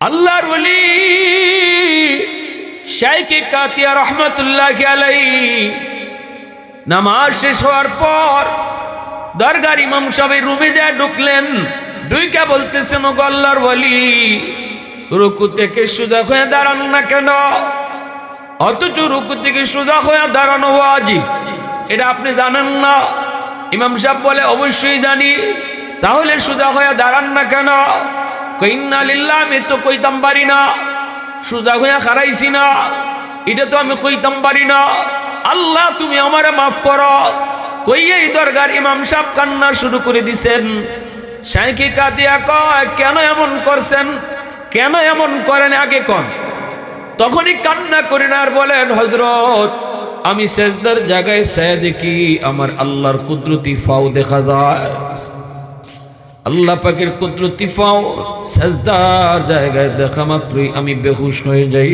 আল্লাহর ওলি শাইখ কাতিয়া রহমাতুল্লাহি আলাইহি নামাজ শেষ হওয়ার পর দরগার ইমাম সাহেব রুমে যায় ঢুকলেন। ঢুইকা বলতেছেন, ওগো আল্লাহর ওলি, রুকু থেকে সোজা হয়ে দাঁড়ান না কেন? অথচ রুকু থেকে সোজা হয়ে দাঁড়ানো ওয়াজিব, এটা আপনি জানেন না? ইমাম সাহেব বলে, অবশ্যই জানি। তাহলে সোজা হয়ে দাঁড়ান না কেন? ইন্না লিল্লাহ, আমি তো কইতাম পারি না, সোজা হয়ে খারাইছি না, এটা তো আমি কইতাম পারি না। আল্লাহ তুমি আমারে মাফ করো। কইয়েই দরগার ইমাম সাহেব কান্না শুরু করে দিছেন। শাইখ কাতিয়া কয়, কেন এমন করছেন? কেন এমন করেন আগে কোন? তখনই কান্না করেন আর বলেন, হযরত, আমি সেজদার জায়গায় চেয়ে দেখি আমার আল্লাহর কুদরতি ফাও দেখা যায়। আল্লাহ পাকের কুদরতি ফাও সেজদার জায়গায় দেখা মাত্রই আমি বেহুশ হয়ে যাই।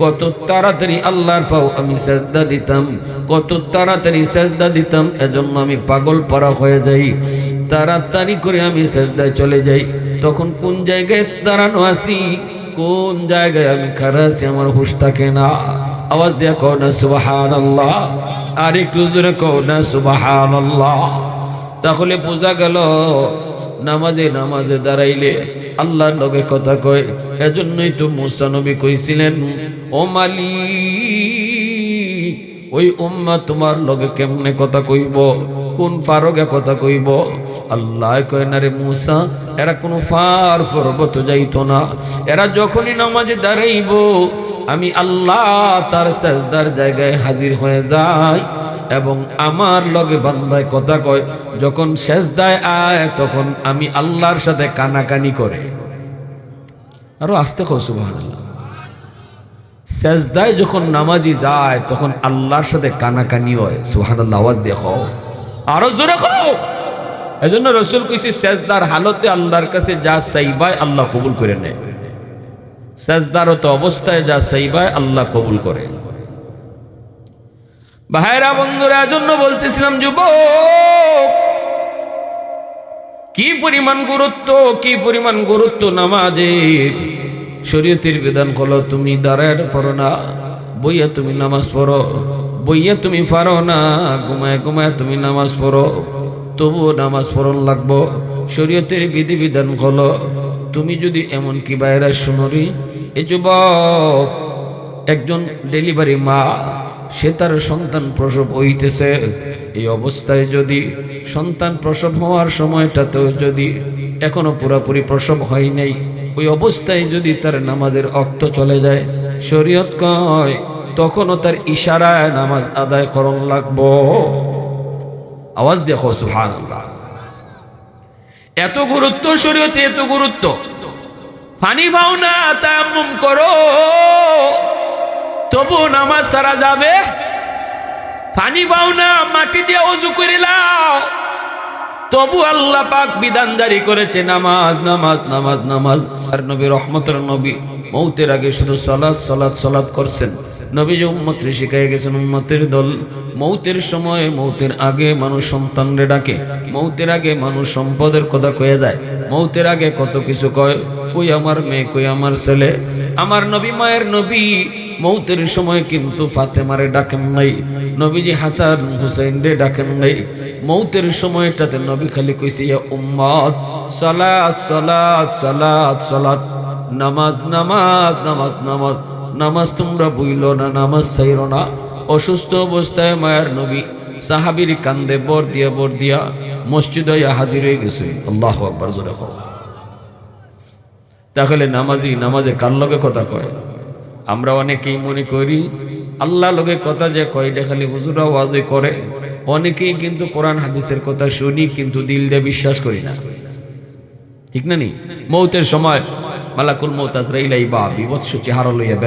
কত তাড়াতাড়ি আল্লাহর ফাও আমি সেজদা দিতাম, কত তাড়াতাড়ি সেজদা দিতাম, এজন্য আমি পাগল পারা হয়ে যাই। তাড়াতাড়ি করে আমি সেজদায় চলে যাই। তখন কোন জায়গায় দাঁড়ানো আছি, কোন জায়গায় আমি খাড়া আছি, আমার হুঁশ থাকে না। আওয়াজ দিয়া কও না সুবহানাল্লাহ, আর একটু জোরে কও না সুবহানাল্লাহ। তাহলে বোঝা গেল নামাজে নামাজে দাঁড়াইলে আল্লাহর লগে কথা কয়। এজন্যই তো মুসা নবী কইছিলেন, ও মালিক, ওই উম্মাহ তোমার লগে কেমনে কথা কইব, কোন ফারগে কথা কইব? আল্লাহ কয় না রে মুসা, এরা কোনো ফার পর্বত যাইতো না। এরা যখনই নামাজে দাঁড়াইব আমি আল্লাহ তার সেজদার জায়গায় হাজির হয়ে যাই এবং আমার লগে বান্দায় কথা কয়। যখন সেজদায় আয় তখন আমি আল্লাহর সাথে কানাকানি করে। আরো আস্তে কও সুবহানাল্লাহ। সেজদায় যখন নামাজি যায় তখন আল্লাহর সাথে কানাকানি হয়। সুবহানাল্লাহ, আওয়াজ দেখো, আরো জোরে কও। এজন্য রাসূল কইছে, সেজদার হালতে আল্লাহর কাছে যা চাইবায় আল্লাহ কবুল করে নেয়। সেজদারত অবস্থায় যা চাইবায় আল্লাহ কবুল করে। ভাইরা বন্ধুরা, এজন্য বলতেছিলাম যুবক, কি পরিমাণ গুরুত্ব, কি পরিমাণ গুরুত্ব নামাজের। শরীয়তের বিধান হলো তুমি দাঁড়ায় পড়ো না, বইয়া তুমি নামাজ পড়ো। বইয়া তুমি পারো না, ঘুমায় ঘুমায় তুমি নামাজ পড়ো, তবুও নামাজ পড়ন লাগবো। শরীয়তের বিধিবিধান হলো, তুমি যদি এমন কি বাইরা শুনরি, এ যুবক, একজন ডেলিভারি মা, সে তার সন্তান প্রসব হইতেছে। এই অবস্থায় যদি সন্তান প্রসব হওয়ার সময়টাতেও যদি এখনো পুরাপুরি প্রসব হয় নাই, ওই অবস্থায় যদি তার নামাজের ওয়াক্ত চলে যায়, শরীয়ত কয় তখনও তার ইশারায় নামাজ আদায় করন লাগবো। আওয়াজ দেখো সুবহানাল্লাহ। এত গুরুত্ব শরীয়তে, এত গুরুত্ব। পানি পাও না, তায়াম্মুম করো, তবু নামাজ সারা যাবে। পানি পাও না, মাটি দিয়ে ওযু করে লাও, তবু আল্লাহ পাক বিধান জারি করেছে নামাজ নামাজ নামাজ নামাজ। আর নবী রহমতের নবী মৌতের আগে শুধু সালাত সালাত সালাত করছেন। নবী যে উম্মতকে শিখাই গেছেন, উম্মতের দল মৌতের সময়, মৌতের আগে মানুষ সন্তানরে ডাকে, মৌতের আগে মানুষ সম্পদের কথা কয়ে দেয়, মৌতের আগে কত কিছু কয়, কই আমার মেয়ে, কই আমার ছেলে। আমার নবী মায়ের নবী মৌতের সময় কিন্তু ফাতেমারে ডাকেন নাই, নবীজি হাসান হুসাইন রে ডাকেন নাই। মৌতের সময়টাতে নবী খালি কইছে, ইয়া উম্মত, সালাত সালাত সালাত সালাত, নামাজ নামাজ নামাজ নামাজ নামাজ, তোমরা ভুইল না, নামাজ ছাইরো না। অসুস্থ অবস্থায় মায়ের নবী সাহাবীর কান্দে বর দিয়া মসজিদে হাজির হয়ে গেছে। আল্লাহু আকবার, জোরে কও। তাহলে নামাজি নামাজে কার লগে কথা কয়? আমরা অনেকেই মনে করি আল্লাহ লগে কথা যে কয় এটা খালি হুজুরা ওয়াজ করে। অনেকেই কিন্তু কোরআন হাদিসের কথা শুনি কিন্তু দিল দিয়ে বিশ্বাস করি না, ঠিক না? নি মৌতের সময় মালাকুল মৌত আজরাইল আইবা বিভৎস চেহারা লইয়া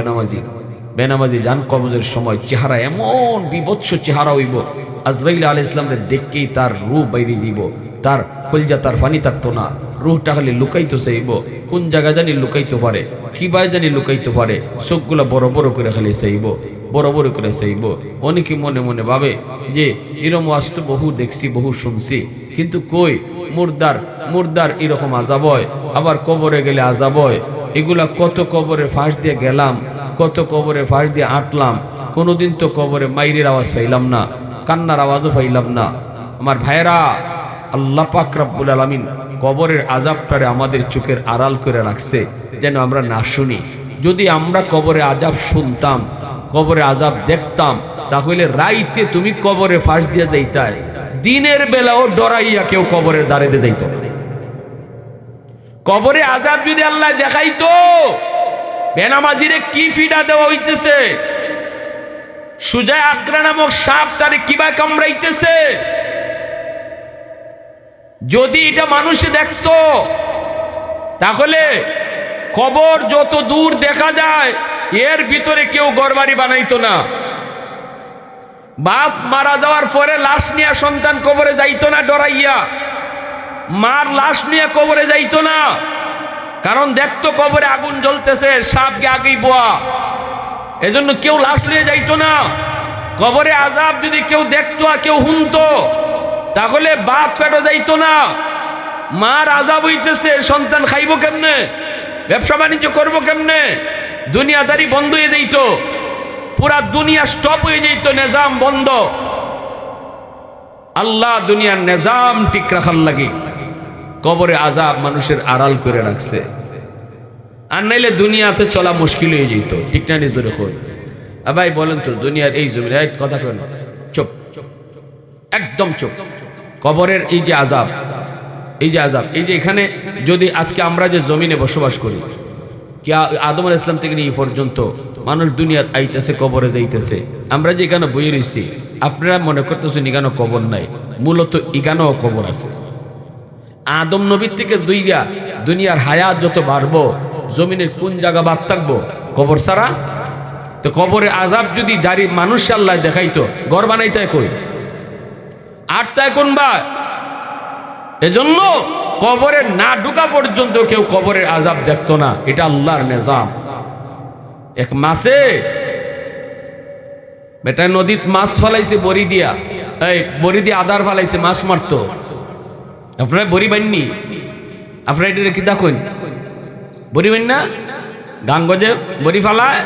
বেনামাজি জান কবজের সময় চেহারা এমন বিভৎস চেহারা হইব, আজরাইল আলাইহিস সালামের দেখকেই তার রূহ বাইরে দিব, তার কলজা তার পানি থাকতো না, রূহটা খালি লুকাইতো চাইব। কোন জায়গা জানি লুকাইতে পারে, কিভাবে জানি লুকাইতে পারে, চোখগুলা বড় বড় করে খালি চাইব, বড় বড় করে চাইব। অনেকে মনে মনে ভাবে যে এরম ওয়াজ তো বহু দেখছি, বহু শুনছি, কিন্তু কই মুর্দার এরকম আযাব হয়, আবার কবরে গেলে আযাব হয়। এগুলা কত কবরে ফাঁস দিয়ে গেলাম, কত কবরে ফাঁস দিয়ে আটলাম, কোনোদিন তো কবরে মাইরের আওয়াজ পাইলাম না, কান্নার আওয়াজও পাইলাম না। আমার ভাইয়েরা, আল্লাহ পাক রব্বুল আলামিন কবরের আযাবটারে আমাদের চোখের আড়াল করে রাখছে যেন আমরা না শুনি। যদি আমরা কবরে আযাব শুনতাম, কবরে আযাব দেখতাম, তাহলে রাইতে তুমি কবরে ফাঁস দিয়ে যাইতাই, দিনের বেলাও ডরাইয়া কেউ কবরের দ্বারে দিয়ে যাইত। কবরে আযাব যদি আল্লাহ দেখাইতো, বেনামাজিরে কি ফিডা দেওয়া হইতেছে, সুজায় আকরা নামক সাপ তারে কিবা কামড়াইতেছে, যদি এটা মানুষে দেখতো, তাহলে কবর যত দূর দেখা যায় এর ভিতরে কেউ ঘরবাড়ি বানাইতো না। বাপ মারা যাওয়ার পরে লাশ নিয়ে সন্তান কবরে যাইতো না ডরাইয়া, মার লাশ নিয়ে কবরে যাইতো না, কারণ দেখতো কবরে আগুন জ্বলতেছে, সাপকে আগেই বোয়া, এজন্য কেউ লাশ নিয়ে যাইতো না। কবরে আযাব যদি কেউ দেখতো আর কেউ শুনতো, তাহলে বাপ ফেটো যাইতো না। মার আযাব হইতেছে, সন্তান খাইব কেমনে, ব্যবসা বাণিজ্য করবো কেমনে, দুনিয়াদারি বন্ধ হয়ে যাইতো, পুরা দুনিয়া স্টপ হয়ে যাইতো, নিজাম বন্ধ। আল্লাহ দুনিয়ার নিজাম ঠিক রাখার লাগি কবরে আযাব মানুষের আড়াল করে রাখছে, আর নাইলে দুনিয়াতে চলা মুশকিল হয়ে যেত। ঠিক না নিজরে কই ভাই বলেন তো, দুনিয়ার এই জমি কথা কেন, চুপ, একদম চুপ। কবরের এই যে আযাব, এই যে আযাব, এই যে এখানে যদি আজকে আমরা যে জমিনে বসবাস করি, কি আদম আলাইহিস সালাম থেকে এই পর্যন্ত মানুষ দুনিয়াত আইতেছে, কবরে যাইতেছে, আমরা যে এখানে বই রইছি, আপনারা মনে করতেছেন এখানে কবর নাই, মূলত এখানেও কবর আছে। আদম নবীর থেকে দুনিয়ার হায়াত যত বাড়বো, জমিনের কোন জায়গা বাদ থাকবো, কবর ছাড়া। তো কবরে আযাব যদি জারি মানুষ আল্লাহ দেখাইতো, ঘর বানাইতে কই, আর তাই কোন বা, এজন্য কবরে না ঢুকা পর্যন্ত কেউ কবরের আযাব দেখতো না, এটা আল্লাহর নিজাম। এক মাসে বেটা নদীত মাছ ফলাইছে বড়ি দিয়া, এই বড়ি দিয়ে আদার ফলাইছে, মাছ মারতো। আপনারা বড়ি বাননি, আপনারা এটা কি দেখুন, বড়ি বান না, গাঙ্গজে বড়ি ফালায়,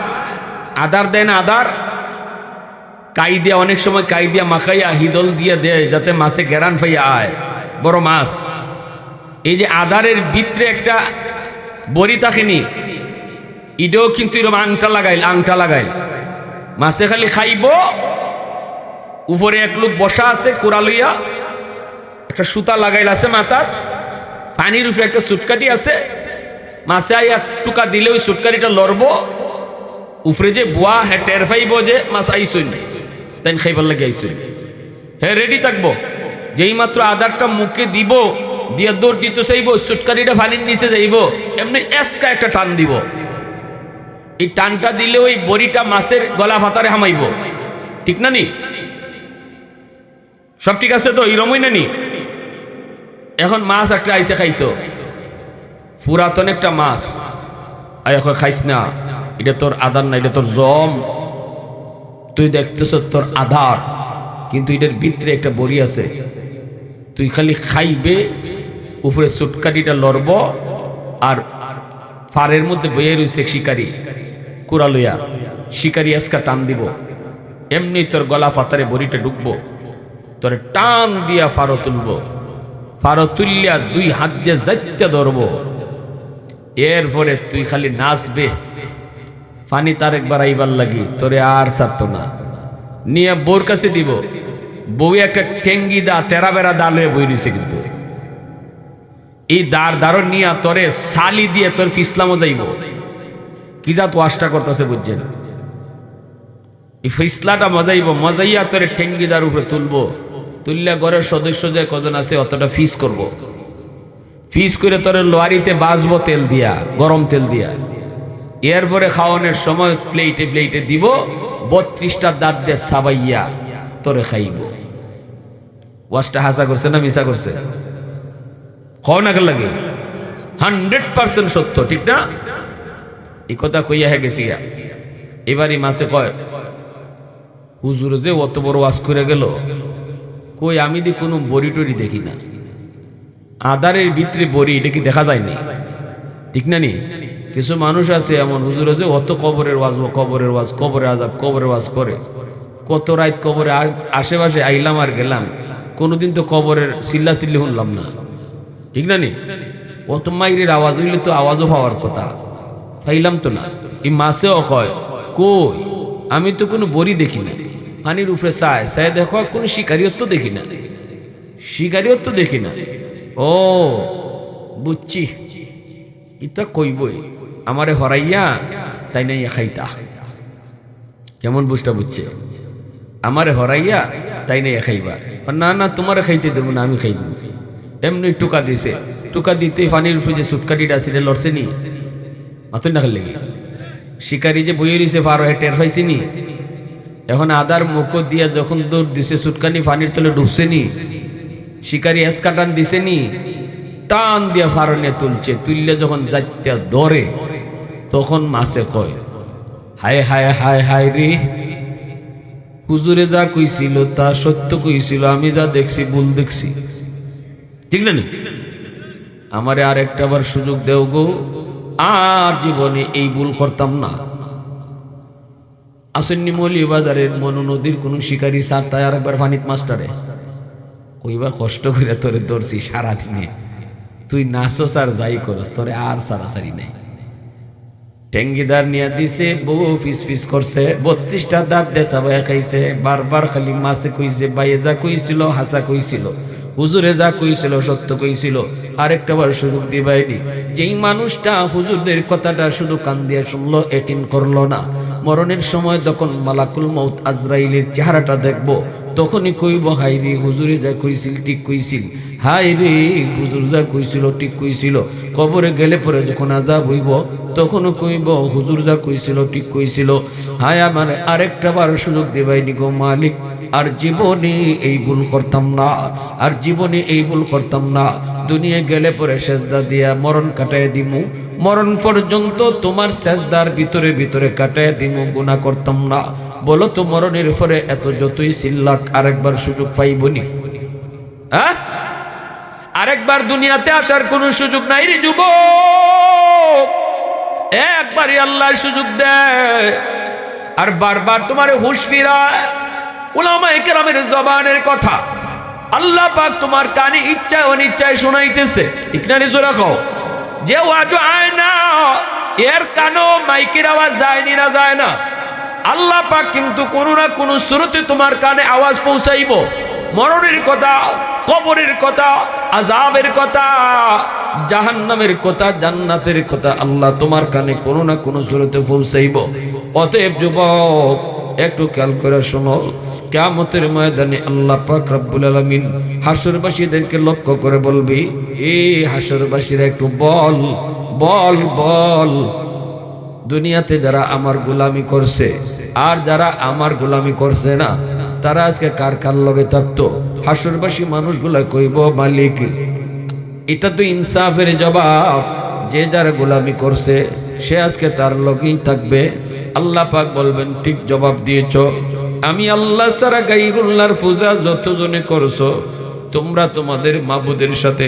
আদার দেয় না, আদার কাই দিয়া, অনেক সময় কাই দিয়া মাখাইয়া হিদল দিয়ে দেয় যাতে মাছে গেরান ফাইয়া আয় বড় মাছ। এই যে আদারের ভিতরে একটা বড়ি থাকেনি, ইডেও কিন্তু এরকম আংটা লাগাইল, মাছে খালি খাইব। উপরে এক লোক বসা আছে কোরা লইয়া, একটা সুতা লাগাইল আছে মাথার, পানির উপরে একটা সুটকাটি আছে, মাছে আইয়া টুকা দিলে ওই সুটকাটিটা লড়বো, উপরে যে বুয়া হ্যাঁ টের পাইব যে মাছ আইসই, তাই খাইবার লাগে আইসই, হ্যাঁ রেডি থাকবো। যেই মাত্র আদারটা মুখে দিব, দিয়ে দৌড় দিতে চাইব, সুটকারিটা পানির নিচে যাইব, এমনি এসকা একটা টান দিব। এই টানটা দিলে ওই বড়িটা মাছের গলা ভাতারে হামাইব। ঠিক না নি? সব ঠিক আছে তো? এরমই না নি? এখন মাছ একটা আইসে খাইতো, পুরাতন একটা মাছ, আর এখন খাইস না, এটা তোর আদার না, এটা তোর জম, তুই দেখতেছ তোর আধার, কিন্তু এটার ভিতরে একটা বড়ি আছে, তুই খালি খাইবে, উপরে সুটকাটিটা লড়ব, আর ফারের মধ্যে বইয়ে রয়েছে শিকারি কুড়া লইয়া, শিকারি আজকা টান দিব, এমনি তোর গলা ফাতারে বড়িটা ঢুকবো, তোর টান দিয়া ফারো তুলব, ফারো তুলিয়া দুই হাত দিয়ে যাইতে ধরবো, এরপরে তুই খালি নাচবে, পানি তার একবার আইবার লাগি, তোরে আর ছাড়তো না, নিয়ে বউর কাছে দিব, বউ একটা টেঙ্গি দা তেরা বেড়া দা লয়ে বই রয়েছে, কিন্তু এই দাঁড় নিয়ে তোরে সালি দিয়ে তোর ফিসলামও যাইব, কি যা তো আশটা করতেছে বুঝছেন, এই ফিসলাটা মজাইব, মজাইয়া তোরে টেঙ্গিদার উপরে তুলবো, তুললে ঘরের সদস্য যে কজন আছে অতটা ফিস করব, ফিস করে তোরে লোয়ারিতে বাজবো তেল দিয়া, গরম তেল দিয়া, এরপরে খাওয়ানোর সময় প্লেটে প্লেটে দিব, 32টা দাঁত দিয়ে সাবাইয়া তোরে খাইব। ওয়াজটা হাসা করছে না মিশা করছে? খাও না লাগে 100% সত্য, ঠিক না? এই কথা কইয়া হয়ে গেছি। এবারই মাসে কয় হুজুর যে অত বড় ওয়াজ করে গেল, কই আমি দি কোনো বড়ি টড়ি দেখি না, আদারের ভিতরে বড়ি, এটা কি দেখা যায়নি? ঠিক না নি? কিছু মানুষ আছে এমন হুজুর আছে অত কবরের ওয়াজ কবরের ওয়াজ কবরে আযাব কবরের ওয়াজ করে, কত রাত কবরে আশেপাশে আইলাম আর গেলাম, কোনোদিন তো কবরের চিল্লাচিল্লি শুনলাম না, ঠিক না নি? অত মাইরের আওয়াজ হইলে তো আওয়াজও পাওয়ার কথা, পাইলাম তো না। এই মাছেও কয় কই আমি তো কোনো বড়ি দেখি না, পানির উপরে চায় চায় দেখো কোনো শিকারিয়ত দেখি না, শিকারিয়ত দেখি না। ও বুঝছি, ইটা কইবই আমারে হরাইয়া তাই নাই খাইতা। কেমন বুঝটা বুঝছে? আমারে হরাইয়া তাই নাই খাইবা, না না তোমারে খাইতে দেবো না, আমি খাই দেবো। এমনি টুকা দিছে, টুকা দিতে পানির উপরে যে সুটকাটিটা আছে লড়ছে নি, মাথুর না খেলে শিকারি যে বইয়ে রয়েছে পারো টের পাইছি নি। এখন আদার মুখ দিয়া যখন দৌড় দিছে সুটকানি পানির তলে ডুবছে নি, শিকারি এসকাটান দিছে নি, টান দিয়া ফারো নিয়ে তুলছে, তুললে যখন যাইতে ধরে তখন মাছে কয় হায় হায় হায় হায় রে, হুজুরে যা কইছিল তা সত্য কইছিল, আমি যা দেখছি ভুল দেখছি, ঠিক না? আমারে আর একটা বার সুযোগ দেও গো, আর জীবনে এই ভুল করতাম না। আসেননি মৌলী বাজারের মনু নদীর কোন শিকারী স্যার তাই আর একবার ফানিত মাস্টারে কইবা কষ্ট করে তোরে ধরছি সারাদিনে, তুই নাচো স্যার যাই করস, তোরে আর সারাসারি নাই। টেঙ্গিদার নিয়ে দিছে, বউ ফিস ফিস করছে, 32টা দাঁত দেশা বয়া খাইছে, বারবার খালি মাছে কইছে বাইয়ে যা কইছিল হাসা কইছিল, হুজুরে যা কইছিল সত্য কইছিল। আরেকটা বার সুযোগ দিবাইনি। যেই মানুষটা হুজুরদের কথাটা শুধু কান দিয়ে শুনলো, একিন করলো না, মরণের সময় যখন মালাকুল মউত আজরাইলের চেহারাটা দেখবো, তখনই কইব হাই রে হুজুরে যা কইছিল ঠিক কইছিল, হাই রে হুজুর যা কইছিল ঠিক কইছিল। কবরে গেলে পরে যখন আযাব হইব তখনও কইব হুজুর যা কইছিল ঠিক কইছিল। হায় আমার আরেকটা বার সুযোগ দিবাইনি গো মালিক, আর জীবনে এই ভুল করতাম না, আর জীবনে এই ভুল করতাম না। দুনিয়া গেলে পরে সেজদা দিয়া মরণ কাটায় দিমু, মরণ পর্যন্ত তোমার সেজদার ভিতরে ভিতরে কাটায় দিমু, গুনাহ করতাম না। বলো তো মরণের পরে এত যতই চিল্লাক আরেকবার সুযোগ পাইবনি? হ্যাঁ, আরেকবার দুনিয়াতে আসার কোনো সুযোগ নাই রে যুবক, একবারই আল্লাহ সুযোগ দেয়, আর বারবার তোমার হুঁশ ফিরায়। উলামায়ে কেরামের জবানের কথা আল্লাহ পাক তোমার কানে ইচ্ছায় অনিচ্ছায় শোনাইতেছে, ঠিক না? জোরে কও, যে ওয়াজ আয় না এর কানো মাইকের আওয়াজ যায়নি না যায় না, আল্লাহ পাক কিন্তু কোনো না কোনো সুরতে তোমার কানে আওয়াজ পৌঁছাইব। মরণের কথা, কবরের কথা, আযাবের কথা, জাহান্নামের কথা, জান্নাতের কথা আল্লাহ তোমার কানে কোনো না কোনো সুরতে পৌঁছাইব। অতএব যুবক একটু খেয়াল করে শোনো, কিয়ামতের ময়দানে আল্লাহ পাক রব্বুল আলামিন হাসরবাসীদেরকে লক্ষ্য করে বলবি, এই হাসরবাসীরা একটু বল বল বল, দুনিয়াতে যারা আমার গোলামি করছে আর যারা আমার গোলামি করছে না, তারা আজকে কার কার লগে থাকতো? হাসরবাসী মানুষগুলা কইব মালিক, এটা তো ইনসাফের জবাব, যে যার গোলামি করছে সে আজকে তার লগেই থাকবে। আল্লাহ পাক বলবেন ঠিক জবাব দিয়েছ, আমি আল্লাহ ছাড়া গায়রুল্লাহর পূজা যতজনে করছো তোমরা তোমাদের মাবুদের সাথে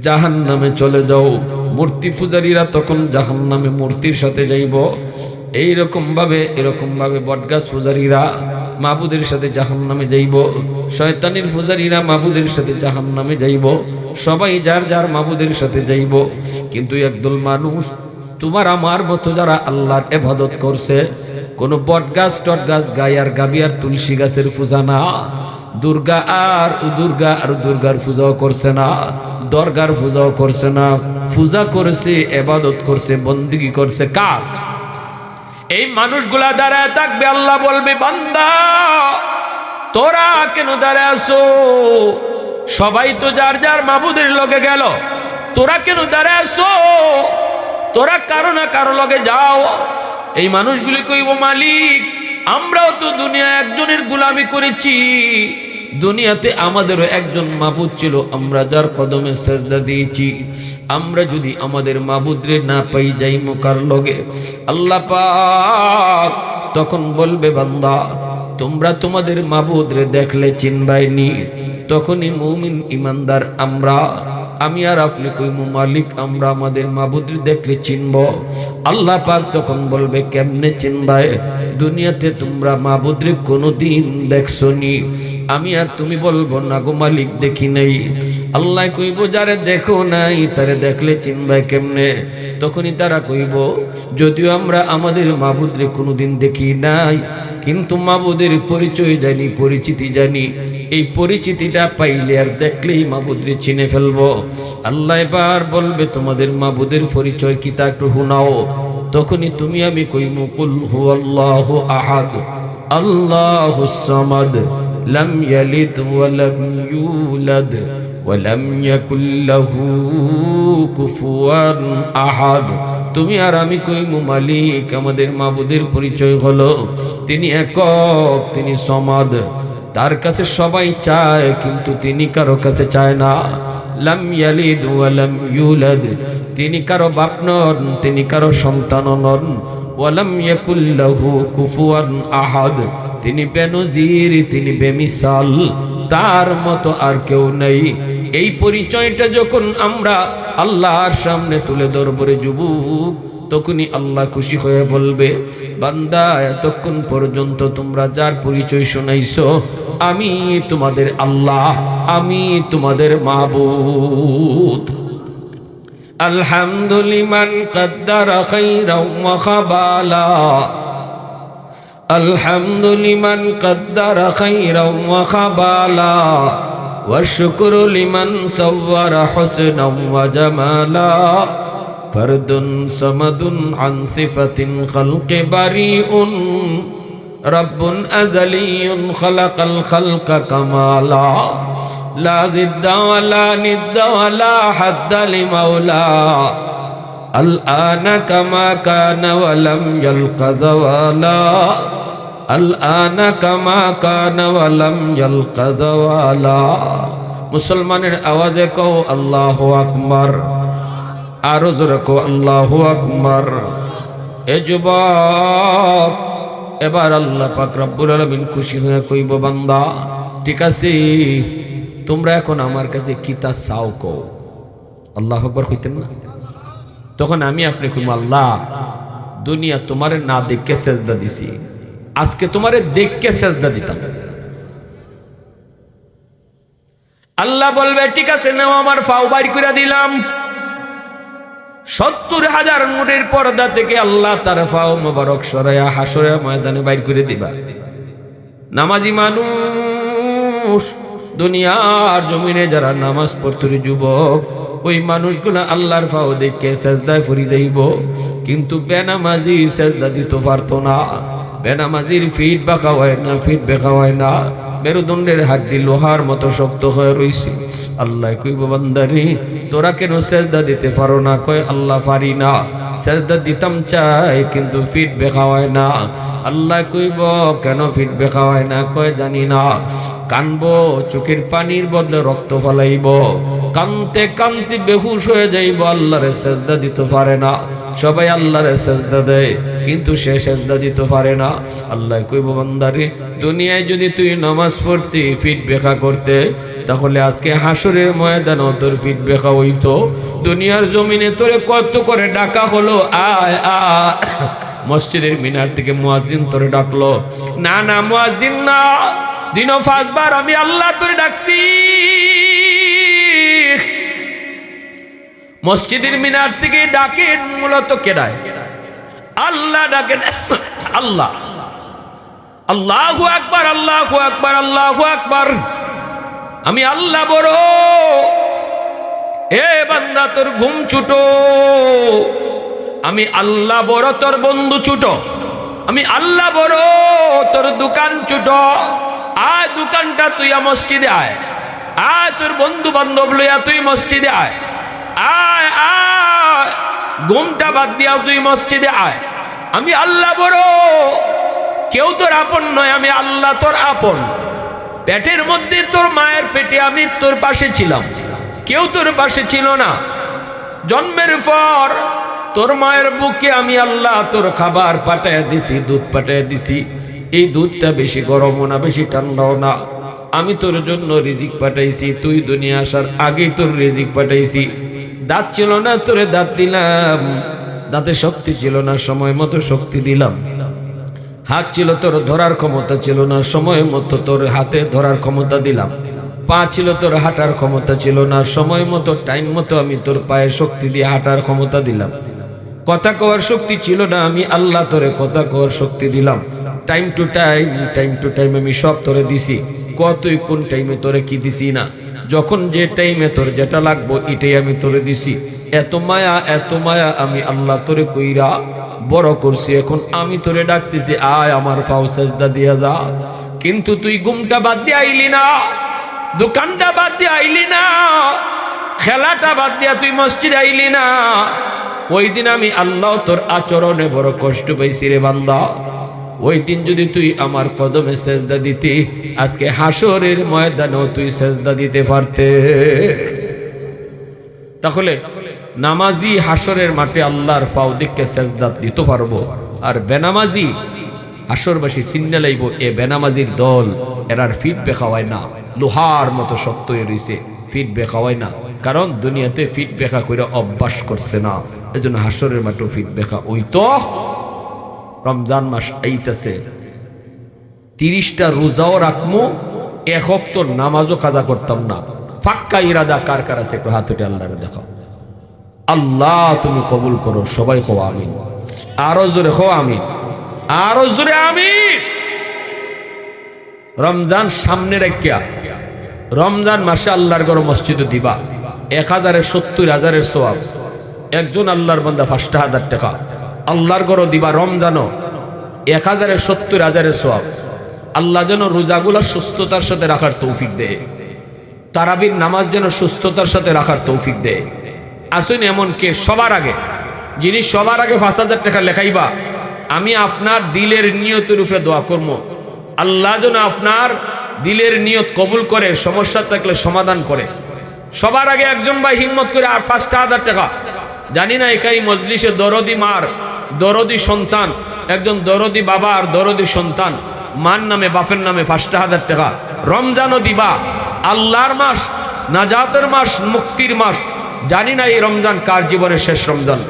জাহান্নামে চলে যাও। মূর্তি পূজারীরা তখন জাহান্নামে মূর্তির সাথে যাইব, এরকম ভাবে বটগাছ পূজারীরা মাবুদের সাথে জাহান্নামে যাইব, শয়তানের পূজারীরা মাবুদের সাথে জাহান্নামে যাইব, সবাই যার যার মাবুদের সাথে যাইব। কিন্তু একদল মানুষ তোমার আমার মতো যারা আল্লাহর ইবাদত করছে, কোনো বটগাছ টটগাছ গায় আর গাবি আর তুলসী গাছের পূজা না, দুর্গা আর দুর্গার পূজাও করছে না, দরগার পূজাও করছে না, পূজা করছে ইবাদত করছে বন্দেগী করছে কার? এই মানুষগুলা দাঁড়ায় থাকবে, আল্লাহ বলবে বান্দা তোরা কেন দাঁড়ায় আছো? সবাই তো যার যার মাবুদের লগে গেল, তোরা কেন দাঁড়ায় আছো? তোরা কারো না কারো লগে যাও। এই মানুষগুলি কইব মালিক আমরাও তো দুনিয়া একজনের গোলামি করেছি, দুনিয়াতে আমাদেরও একজন মাবুদ ছিল, আমরা যার কদমে সেজদা দিয়েছি, আমরা যদি আমাদের মাবুদরে না পাই যাই মুকার লগে। আল্লাহ পাক তখন বলবে বান্দা তোমরা তোমাদের মাবুদরে দেখলে চিনবাইনি। তখনই মুমিন ইমানদার আমরা আমি আর আপনি কইমু মালিক আমরা আমাদের মাবুদের দেখলে চিনব। আল্লাহ পাক তখন বলবে কেমনে চিনবাই? দুনিয়াতে তোমরা মাবুদরে কোনোদিন দেখছো নি? আমি আর তুমি বলবো না গো মালিক দেখি নাই। আল্লাহ কইব যারে দেখো নাই তারে দেখলে চিনবাই কেমনে? তখনই তারা কইব যদিও আমরা আমাদের মাবুদরে কোনোদিন দেখি নাই, কিন্তু মাবুদের পরিচয় জানি, পরিচিতি জানি। এই পরিচিতিটা পাইলে আর দেখলেই মাবুদরে চিনে ফেলবো। আল্লাহ এবার বলবে তোমাদের মাবুদের পরিচয় কি তা একটু শুনাও। তখনই তুমি আমি কইমু কুল হুয়াল্লাহু আহাদ আল্লাহুস সামাদ লাম ইয়ালিদ ওয়া লাম ইউলাদ ওয়া লাম ইয়াকুল লাহু কুফুয়ান আহাদ। তুমি আর আমি কইমু মালিক আমাদের মাবুদের পরিচয় হলো তিনি একক, তিনি সমাদ। তার কাছে সবাই চায় কিন্তু তিনি কারো কাছে চায় না। লাম ইয়ালিদ ওয়া লাম ইউলাদ, তিনি কারো বাপ নন, তিনি কারো সন্তান নন। ওয়া লাম ইয়াকুল লাহু কুফুয়ান আহাদ, তিনি বেনজির, তিনি বেমিসাল, তার মতো আর কেউ নেই। এই পরিচয়টা যখন আমরা আল্লাহর সামনে তুলে ধরবরে যুবক, তখনই আল্লাহ খুশি হয়ে বলবে বান্দা এতক্ষণ পর্যন্ত তোমরা যার পরিচয় শোনাইছো আমি তোমাদের আল্লাহ, আমি তোমাদের মাবুদ। আলহামদুলিমান কদ্দারা খাইরাও ওয়া খাবালা, আলহামদুলিমান কদ্দারা খাইরাও ওয়া খাবালা, والشكر لمن صور حسنا وجمالا فرد صمد عن صفة الخلق بريء رب أزلي خلق الخلق كمالا لا ضد ولا ند ولا حد لمولى الآن كما كان ولم يلق زوالا الآن كما كان ولم يلق زوالا। মুসলমানের আওয়াজে কও আল্লাহু আকবার, আরো জোরে কও আল্লাহু আকবার। এ যুবক এবার আল্লাহ পাক রব্বুল আলামিন খুশি হয়ে কইব বান্দা ঠিক আছে তোমরা এখন আমার কাছে কি তা চাও কও। আল্লাহু আকবার কইতেন না? তখন আমি আপনি কইব আল্লাহ দুনিয়া তোমারে না দেখে সেজদা দিছি, আজকে তোমারে দেখকে সেজদা দিতাম। আল্লাহ বলবে ঠিক আছে নাও আমার ফাও বাইর করে দিলাম। ৭০,০০০ নূরের পর্দা থেকে আল্লাহ তার ফাও মোবারক সরায়া হাসরের ময়দানে বাইর করে দিবা। নামাজি মানুষ দুনিয়ার জমিনে যারা নামাজ পড়তো যুবক, ওই মানুষগুলা আল্লাহর ফাও দেখে সেজদায় পড়ে যাইব, কিন্তু বেনামাজি সেজদা দিতে পারতো না। বেনামাজির ফিট বাঁকা হয় না, ফিট বেঁকা হয় না, মেরুদণ্ডের হাড্ডি লোহার মতো শক্ত হয়ে রইছে। আল্লাহ কইব বান্দারি তোরা কেন সেজদা দিতে পারো না? কয় আল্লাহ পারি না, সেজদা দিতাম চাই কিন্তু ফিট বেঁকা হয় না। আল্লাহ কইব কেন ফিট বেঁকা হয় না? কয় জানি না। কানবো, চোখের পানির বদলে রক্ত ফলাইব, কানতে কানতে বেহুশ হয়ে যাইব, আল্লাহরে সেজদা দিতে পারে না। সবাই আল্লাহরে সেজদা দেয় কিন্তু সে সেজদা দিতে পারে না। আল্লাহ কইব বান্দারে দুনিয়ায় যদি তুই নামাজ পড়তি ফিট বেঁকা করতে, তাহলে আজকে হাসরের ময়দানও তোর ফিট বেঁকা হইতো। দুনিয়ার জমিনে তোরে কত করে ডাকা হলো আয় আয়, মসজিদের মিনার থেকে মুয়াজ্জিন তোরে ডাকলো, না না মুয়াজ্জিন না, দিনও ৫ বার আমি আল্লাহ তোরে ডাকছি। মসজিদের মিনার থেকে ডাকেন মূলত কেডায়? আল্লাহ ডাকেন। আল্লাহ আল্লাহু আকবার, আল্লাহু আকবার, আল্লাহু আকবার। আমি আল্লাহ বড়, এ বান্দা তোর ঘুম ছুটো। আমি আল্লাহ বড়, তোর বন্ধু ছুটো। আমি আল্লাহ বড়, তোর দোকান ছুটো। আয় দোকানটা তুই মসজিদে আয়, আয় তোর বন্ধু বান্ধব লইয়া তুই মসজিদে আয়, আয় আয় ঘুমটা বাদ দিয়া তুই মসজিদে আয়। আমি আল্লাহ বড়, কেউ তোর আপন নয়, আমি আল্লাহ তোর আপন। পেটের মধ্যে তোর মায়ের পেটে আমি তোর পাশে ছিলাম, কেউ তোর পাশে ছিল না। জন্মের পর তোর মায়ের বুকে আমি আল্লাহ তোর খাবার পাঠায় দিছি, দুধ পাঠায় দিছি। এই দুধটা বেশি গরমও না বেশি ঠান্ডাও না, আমি তোর জন্য রিজিক পাঠাইছি, তুই দুনিয়া আসার আগেই তোর রিজিক পাঠাইছি। দাঁত ছিল না, তোরে দাঁত দিলাম। দাঁতে শক্তি ছিল না, সময় মতো শক্তি দিলাম। হাত ছিল, তোর ধরার ক্ষমতা ছিল না, সময় মতো তোর হাতে ধরার ক্ষমতা দিলাম। পা ছিল, তোর হাঁটার ক্ষমতা ছিল না, সময় মতো টাইম মতো আমি তোর পায়ে শক্তি দিয়ে হাঁটার ক্ষমতা দিলাম। কথা কওয়ার শক্তি ছিল না, আমি আল্লাহ তোরে কথা কওয়ার শক্তি দিলাম। টাইম টু টাইম আমি সব তোরে দিছি। তুই কোন টাইমে তোরে কি দিছি না, যখন যে টাইমে তোর যেটা লাগবো এটাই আমি তোরে দিছি। এত মায়া আমি আল্লাহ তোরে কইরা বড় করছি। এখন আমি তোরে ডাকতেছি, আয় আমার পাও সেজদা দিয়া যা। কিন্তু তুই ঘুমটা বাদ দিয়ে আইলি না, দোকানটা বাদ দিয়ে আইলি না, খেলাটা বাদ দিয়া তুই মসজিদে আইলি না। ওই দিন আমি আল্লাহ তোর আচরণে বড় কষ্ট পাইছি রে বান্দা। ওই দিন যদি তুই আমার কদমে সেজদা দিতি, আজকে হাসরের ময়দানেও তুই সেজদা দিতে পারতে। তাহলে নামাজি হাসরের মাঠে আল্লাহর পাও দিকে সেজদা দিতে পারবো, আর বেনামাজি হাসরবাসী চিন্না লাইব এ বেনামাজির দল, এরার ফিডব্যাক খাওয়ায় না, লোহার মতো শক্ত হয়ে রয়েছে, ফিডব্যাক খাওয়ায় না। কারণ দুনিয়াতে ফিডব্যাক করে অভ্যাস করছে না, এজন্য হাসরের মাঠেও ফিডব্যাক ওই তো। রমজান মাস আইতেছে, 30টা রোজাও রাখবো, 1 ওয়াক্ত নামাজও কাজা করতাম না। ফাক্কা ইরাদা কার কার আছে একটু হাত উঠে আল্লাহরে দেখাও। আল্লাহ তুমি কবুল করো, সবাই খো আমিন। আরো জোরে খো আমিন, আরো জোরে আমিন। রমজান সামনে রাখিয়া রমজান মাসে আল্লাহর ঘর মসজিদে দিবা 1070,000 সওয়াব। একজন আল্লাহর বান্দা 5,000 টাকা আল্লাহর ঘর দিবা, রমজানও 1070,000 সওয়াব। আল্লাহ যেন রোজাগুলা সুস্থতার সাথে রাখার তৌফিক দেয়, তারাবির নামাজ যেন সুস্থতার সাথে রাখার তৌফিক দেয়। আসুন এমন কে সবার আগে, যিনি সবার আগে 5,000 টাকা লেখাইবা, আমি আপনার দিলের নিয়তের উপরে দোয়া করব, আল্লাহ যেন আপনার দিলের নিয়ত কবুল করে, সমস্যা থাকলে সমাধান করে। সবার আগে একজন ভাই হিম্মত করে আর 5,000 টাকা, জানি না একাই মজলিসে দরদি মার, দরদি সন্তান, একজন দরদি বাবা আর দরদি সন্তান, মার নামে বাপের নামে 5,000 টাকা। রমজানও দিবা, আল্লাহর মাস, নাজাতের মাস, মুক্তির মাস। জানি না এই রমজান কার জীবনের শেষ রমজান,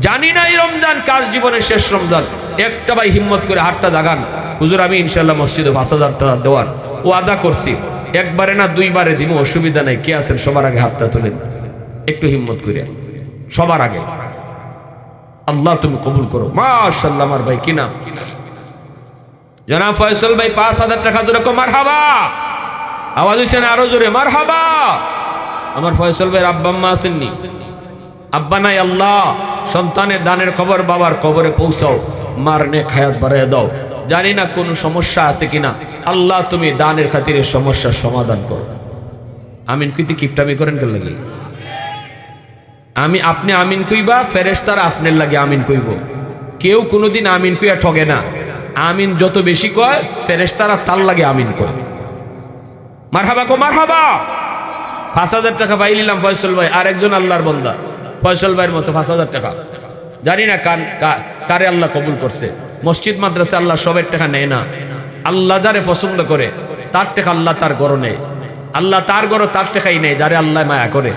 জানি না এই রমজান কার জীবনের শেষ রমজান। একটা ভাই হিম্মত করে হাতটা দাগান, হুজুর আমি ইনশাল্লাহ মসজিদে 5,000 টাকা দেওয়ার ও আদা করছি, একবারে না 2বারে দিব, অসুবিধা নাই। কে আছেন সবার আগে হাতটা তোলেন একটু হিম্মত করে, সবার আগে। আল্লাহ তুমি কবুল করো। মাশাআল্লাহ। আমার ভাই কি নাম? জনাব ফয়সাল ভাই 5,000 টাকা জোরে কো মারহাবা। আওয়াজ হইছে না? আরো জোরে মারহাবা। আমার ফয়সাল ভাইয়ের আব্বা আম্মা আসেননি? আব্বা নাই, আল্লাহ সন্তানের দানের খবর বাবার কবরে পৌঁছাও, মার নেক হায়াত বাড়ায় দাও। জানি না কোনো সমস্যা আছে কিনা, আল্লাহ তুমি দানের খাতিরে সমস্যার সমাধান করো। আমিন কইতে কিপটামি করেন কেন লাগে? আপনি আমিন কইবা, ফেরেশতারা আপনার লাগে আমিন কইব। কেউ কোনোদিন আমিন কইয়া ঠগে না। আমিন যত বেশি কয়, ফেরেশতারা তার লাগে আমিন কয়। মারহাবা কো মারহাবা। 5,000 টাকা পাইলিলাম ফয়সাল ভাই, আর একজন আল্লাহর বান্দা ফয়সাল ভাইয়ের মতো 5,000 টাকা। জানি না কারে আল্লাহ কবুল করছে। মসজিদ মাদ্রাসা আল্লাহ সবের টাকা নেয় না, আল্লাহ যারে পছন্দ করে তার টাকা আল্লাহ তার গড় নেয়, আল্লাহ তার গড় তার টাকাই নেয় যারে আল্লাহ মায়া করে।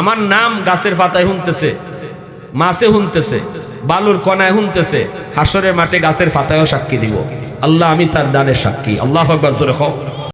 আমার নাম গাছের পাতায় হুনতেছে, মাছে হুনতেছে, বালুর কণায় হুনতেছে, হাসরের মাঠে গাছের পাতায়ও সাক্ষী দিব। আল্লাহ আমি তার দানের সাক্ষী। আল্লাহু আকবার জোরে কও।